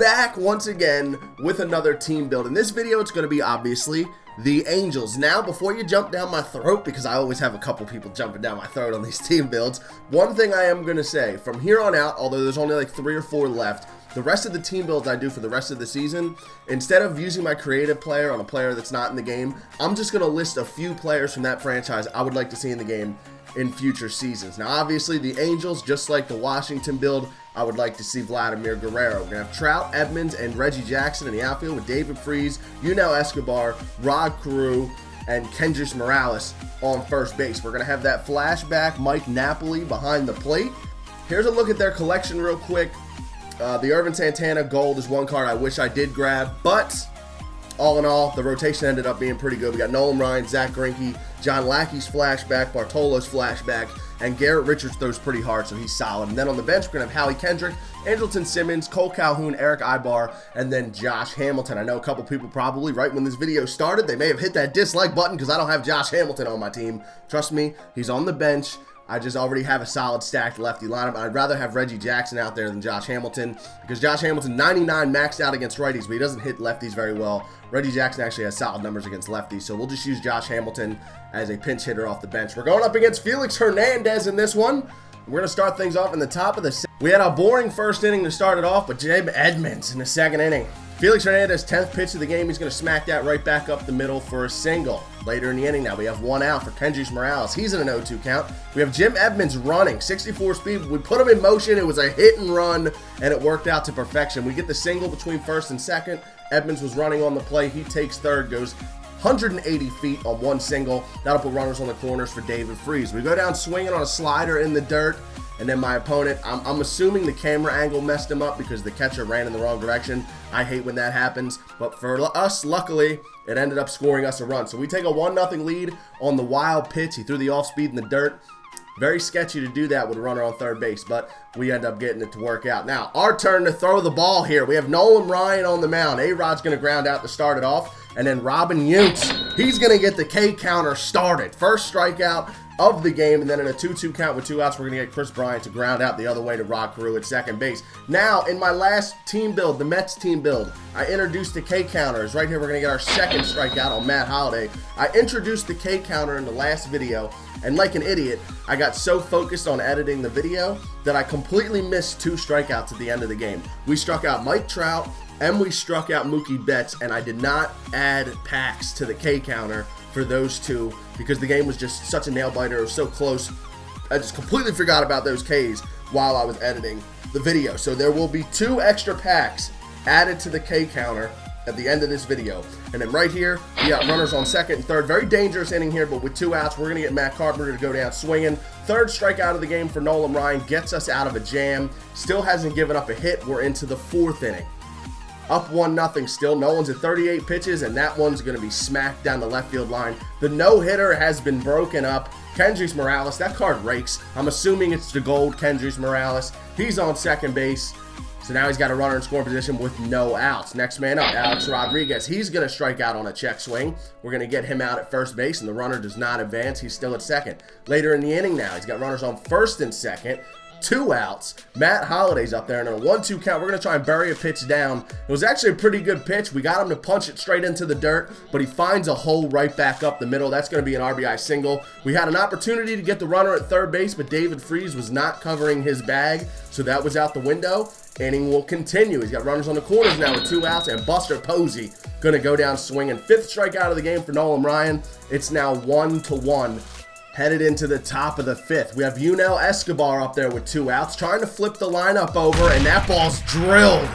back once again with another team build. In this video, it's going to be obviously the Angels. Now, before you jump down my throat, because I always have a couple people jumping down my throat on these team builds, one thing I am going to say, from here on out, although there's only like 3 or 4 left, the rest of the team builds I do for the rest of the season, instead of using my creative player on a player that's not in the game, I'm just going to list a few players from that franchise I would like to see in the game in future seasons. Now, obviously, the Angels, just like the Washington build, I would like to see Vladimir Guerrero. We're going to have Trout, Edmonds, and Reggie Jackson in the outfield with David Freese, Yunel Escobar, Rod Carew, and Kendrys Morales on first base. We're going to have that flashback Mike Napoli behind the plate. Here's a look at their collection real quick. The Irvin Santana Gold is one card I wish I did grab, but all in all, the rotation ended up being pretty good. We got Nolan Ryan, Zach Greinke, John Lackey's flashback, Bartolo's flashback, and Garrett Richards throws pretty hard, so he's solid. And then on the bench, we're going to have Howie Kendrick, Andrelton Simmons, Cole Calhoun, Eric Ibar, and then Josh Hamilton. I know a couple people probably, right when this video started, they may have hit that dislike button because I don't have Josh Hamilton on my team. Trust me, he's on the bench. I just already have a solid stacked lefty lineup. I'd rather have Reggie Jackson out there than Josh Hamilton because Josh Hamilton, 99 maxed out against righties, but he doesn't hit lefties very well. Reggie Jackson actually has solid numbers against lefties, so we'll just use Josh Hamilton as a pinch hitter off the bench. We're going up against Felix Hernandez in this one. We're going to start things off in the top of the... We had a boring first inning to start it off, but Jim Edmonds in the second inning. Felix Hernandez, 10th pitch of the game. He's going to smack that right back up the middle for a single. Later in the inning now, we have 1 out for Kendrys Morales. He's in an 0-2 count. We have Jim Edmonds running, 64 speed. We put him in motion. It was a hit and run, and it worked out to perfection. We get the single between first and second. Edmonds was running on the play. He takes third, goes 180 feet on one single. That'll put runners on the corners for David Freese. We go down swinging on a slider in the dirt. And then my opponent, I'm assuming the camera angle messed him up because the catcher ran in the wrong direction. I hate when that happens. But for us, luckily, it ended up scoring us a run. So we take a 1-0 lead on the wild pitch. He threw the off speed in the dirt. Very sketchy to do that with a runner on third base, but we end up getting it to work out. Now, our turn to throw the ball here. We have Nolan Ryan on the mound. A-Rod's going to ground out to start it off. And then Robin Yountz, he's going to get the K counter started. First strikeout of the game, and then in a 2-2 count with 2 outs, we're going to get Chris Bryant to ground out the other way to Rod Carew at second base. Now, in my last team build, the Mets team build, I introduced the K counters. Right here, we're going to get our second strikeout on Matt Holliday. I introduced the K counter in the last video, and like an idiot, I got so focused on editing the video that I completely missed 2 strikeouts at the end of the game. We struck out Mike Trout, and we struck out Mookie Betts, and I did not add packs to the K counter for those 2 because the game was just such a nail biter. It was so close. I just completely forgot about those Ks while I was editing the video. So there will be 2 extra packs added to the K counter at the end of this video. And then right here, we got runners on second and third. Very dangerous inning here, but with 2 outs, we're going to get Matt Carpenter to go down swinging. Third strikeout of the game for Nolan Ryan gets us out of a jam. Still hasn't given up a hit. We're into the 4th inning. Up 1-0 still. Nolan's at 38 pitches, and that one's going to be smacked down the left field line. The no-hitter has been broken up. Kendrys Morales, that card rakes. I'm assuming it's the gold Kendrys Morales. He's on second base. So now he's got a runner in scoring position with no outs. Next man up, Alex Rodriguez. He's going to strike out on a check swing. We're going to get him out at first base, and the runner does not advance. He's still at second. Later in the inning now, he's got runners on first and second. 2 outs. Matt Holliday's up there, and in a 1-2 count, we're going to try and bury a pitch down. It was actually a pretty good pitch. We got him to punch it straight into the dirt, but he finds a hole right back up the middle. That's going to be an RBI single. We had an opportunity to get the runner at third base, but David Freese was not covering his bag, so that was out the window. Inning will continue. He's got runners on the corners now with 2 outs, and Buster Posey going to go down swinging. 5th strikeout of the game for Nolan Ryan. It's now 1-1. Headed into the top of the 5th. We have Yunel Escobar up there with 2 outs, trying to flip the lineup over, and that ball's drilled.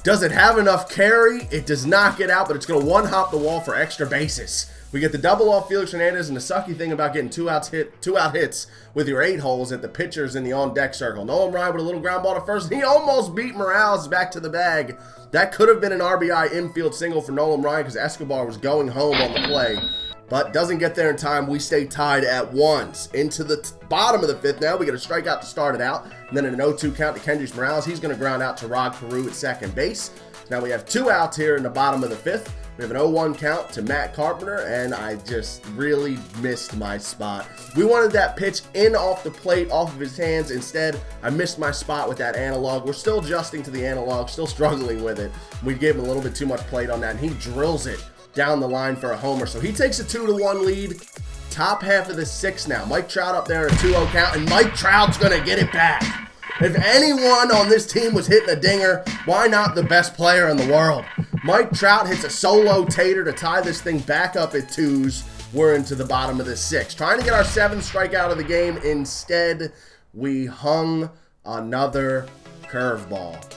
Does it have enough carry? It does not get out, but it's going to one-hop the wall for extra bases. We get the double off Felix Hernandez, and the sucky thing about getting 2-out hits with your 8 holes at the pitchers in the on-deck circle. Nolan Ryan with a little ground ball to first. He almost beat Morales back to the bag. That could have been an RBI infield single for Nolan Ryan because Escobar was going home on the play. But doesn't get there in time. We stay tied at 1s. Into the bottom of the 5th now. We get a strikeout to start it out. And then an 0-2 count to Kendrys Morales. He's going to ground out to Rod Carew at second base. Now we have 2 outs here in the bottom of the 5th. We have an 0-1 count to Matt Carpenter, and I just really missed my spot. We wanted that pitch in off the plate, off of his hands. Instead, I missed my spot with that analog. We're still adjusting to the analog, still struggling with it. We gave him a little bit too much plate on that, and he drills it down the line for a homer. So he takes a 2-1 lead. Top half of the 6th now. Mike Trout up there, a 2-0 count, and Mike Trout's going to get it back. If anyone on this team was hitting a dinger, why not the best player in the world? Mike Trout hits a solo tater to tie this thing back up at 2s. We're into the bottom of the 6th. Trying to get our 7th strikeout of the game. Instead, we hung another curveball.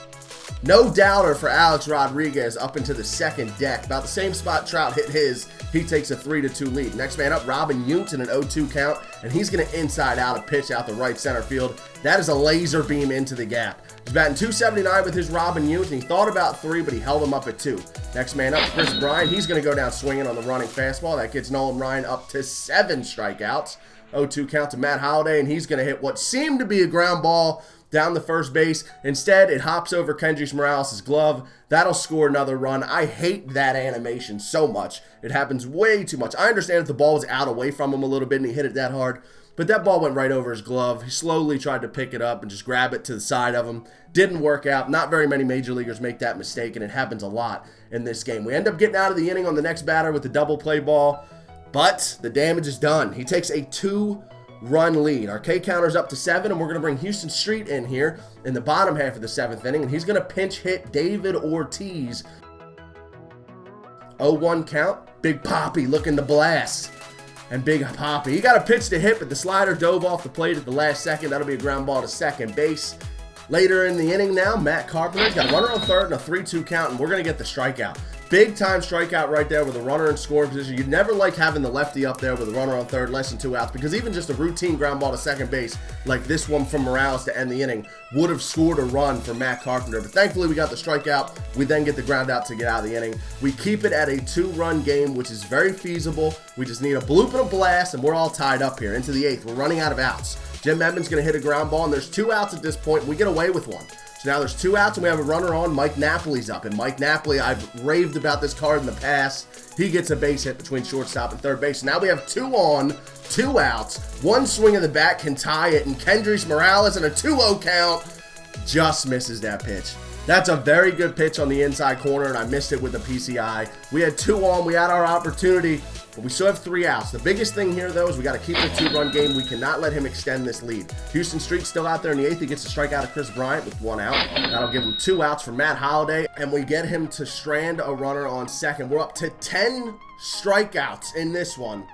No doubter for Alex Rodriguez up into the 2nd deck. About the same spot Trout hit his. He takes a 3-2 lead. Next man up, Robin Yount in an 0-2 count, and he's going to inside out a pitch out the right center field. That is a laser beam into the gap. He's batting .279 with his Robin Yount, and he thought about 3, but he held him up at 2. Next man up, Chris Bryant. He's going to go down swinging on the running fastball. That gets Nolan Ryan up to 7 strikeouts. 0-2 count to Matt Holliday, and he's going to hit what seemed to be a ground ball down the first base. Instead, it hops over Kendrys Morales' glove. That'll score another run. I hate that animation so much. It happens way too much. I understand if the ball was out away from him a little bit and he hit it that hard, but that ball went right over his glove. He slowly tried to pick it up and just grab it to the side of him. Didn't work out. Not very many major leaguers make that mistake, and it happens a lot in this game. We end up getting out of the inning on the next batter with the double play ball, but the damage is done. He takes a 2-run lead. Our K counter's up to 7, and we're going to bring Houston Street in here in the bottom half of the 7th inning, and he's going to pinch hit David Ortiz. 0-1 count. Big Poppy looking to blast. And Big Poppy, he got a pitch to hit, but the slider dove off the plate at the last second. That'll be a ground ball to second base. Later in the inning now, Matt Carpenter's got a runner on 3rd and a 3-2 count, and we're going to get the strikeout. Big time strikeout right there with a runner in scoring position. You'd never like having the lefty up there with a runner on 3rd, less than 2 outs, because even just a routine ground ball to second base, like this one from Morales to end the inning, would have scored a run for Matt Carpenter. But thankfully, we got the strikeout. We then get the ground out to get out of the inning. We keep it at a 2-run game, which is very feasible. We just need a bloop and a blast, and we're all tied up here into the 8th. We're running out of outs. Jim Edmonds going to hit a ground ball, and there's 2 outs at this point. We get away with one. So now there's 2 outs, and we have a runner on. Mike Napoli's up, and Mike Napoli, I've raved about this card in the past. He gets a base hit between shortstop and 3rd base. So now we have 2 on, 2 outs. 1 swing of the bat can tie it, and Kendrys Morales in a 2-0 count just misses that pitch. That's a very good pitch on the inside corner, and I missed it with the PCI. We had 2 on. We had our opportunity, but we still have 3 outs. The biggest thing here, though, is we got to keep the 2-run game. We cannot let him extend this lead. Houston Street's still out there in the 8th. He gets a strikeout of Chris Bryant with 1 out. That'll give him 2 outs for Matt Holliday, and we get him to strand a runner on 2nd. We're up to 10 strikeouts in this one.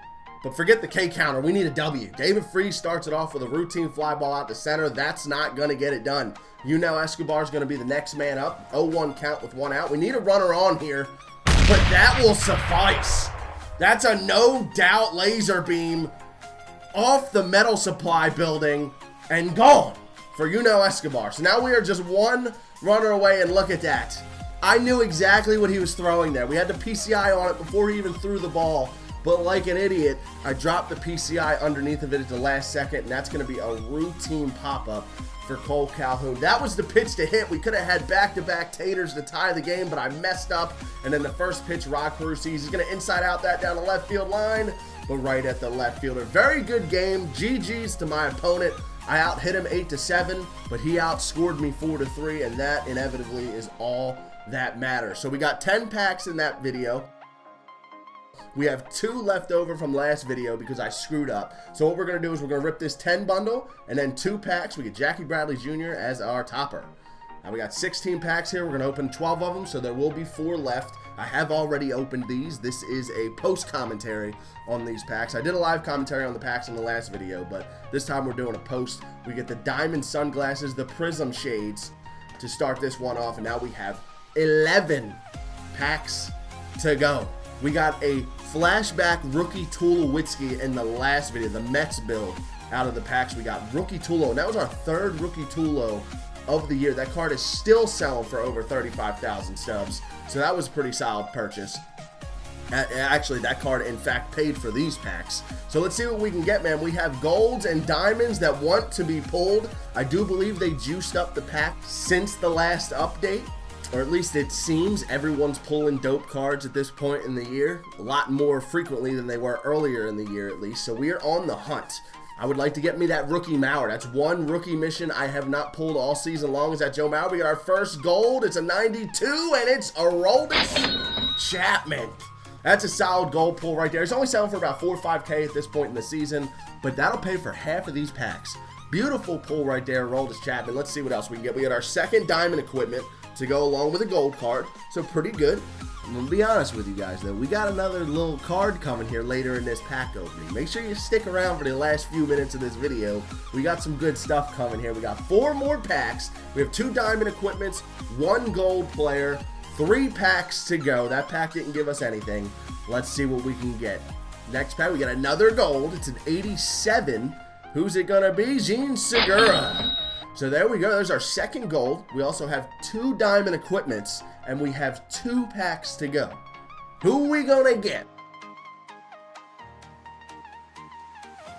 But forget the K counter. We need a W. David Freese starts it off with a routine fly ball out to center. That's not going to get it done. Yunel Escobar's going to be the next man up. 0-1 count with 1 out. We need a runner on here, but that will suffice. That's a no-doubt laser beam off the metal supply building and gone for Yunel Escobar. So now we are just 1 runner away, and look at that. I knew exactly what he was throwing there. We had the PCI on it before he even threw the ball. But like an idiot, I dropped the PCI underneath of it at the last second, and that's going to be a routine pop-up for Cole Calhoun. That was the pitch to hit. We could have had back-to-back taters to tie the game, but I messed up. And then the first pitch, Rod Carusi, he's going to inside out that down the left field line, but right at the left fielder. Very good game. GG's to my opponent. I out-hit him 8-7, but he outscored me 4-3, and that inevitably is all that matters. So we got 10 packs in that video. We have 2 left over from last video because I screwed up. So what we're going to do is we're going to rip this 10 bundle and then 2 packs. We get Jackie Bradley Jr. as our topper. Now we got 16 packs here. We're going to open 12 of them, so there will be 4 left. I have already opened these. This is a post commentary on these packs. I did a live commentary on the packs in the last video, but this time we're doing a post. We get the diamond sunglasses, the prism shades to start this one off, and now we have 11 packs to go. We got a Flashback rookie Tulowitzki in the last video, the Mets build out of the packs. We got rookie Tulo, and that was our 3rd rookie Tulo of the year. That card is still selling for over 35,000 stubs, so that was a pretty solid purchase. Actually, that card, in fact, paid for these packs. So let's see what we can get, man. We have golds and diamonds that want to be pulled. I do believe they juiced up the pack since the last update. or at least it seems everyone's pulling dope cards at this point in the year, a lot more frequently than they were earlier in the year at least, so we are on the hunt. I would like to get me that rookie Mauer. That's one rookie mission I have not pulled all season long. Is that Joe Mauer? We got our first gold. It's a 92, and it's a Aroldis Chapman. That's a solid gold pull right there. It's only selling for about 4 or 5K at this point in the season, but that'll pay for half of these packs. Beautiful pull right there, Aroldis Chapman. Let's see what else we can get. We got our second diamond equipment to go along with a gold card, so pretty good. I'm going to be honest with you guys, though. We got another little card coming here later in this pack opening. Make sure you stick around for the last few minutes of this video. We got some good stuff coming here. We got 4 more packs. We have 2 diamond equipments, 1 gold player, 3 packs to go. That pack didn't give us anything. Let's see what we can get. Next pack, we got another gold. It's an 87. Who's it going to be? Jean Segura. So there we go. There's our second gold. We also have 2 diamond equipments, and we have 2 packs to go. Who we gonna get?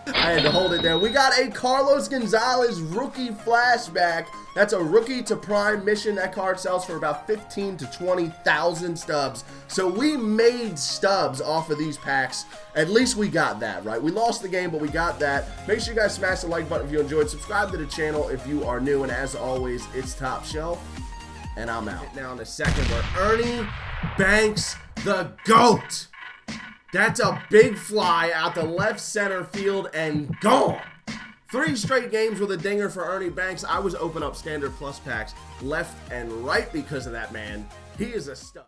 I had to hold it there. We got a Carlos Gonzalez rookie flashback. That's a rookie to prime mission. That card sells for about 15 to 20,000 stubs. So we made stubs off of these packs. At least we got that, right? We lost the game, but we got that. Make sure you guys smash the like button if you enjoyed. Subscribe to the channel if you are new. And as always, it's Top Shelf, and I'm out. Now in a second, we're Ernie Banks, the GOAT. That's a big fly out the left center field and gone. 3 straight games with a dinger for Ernie Banks. I was open up standard plus packs left and right because of that man. He is a stud.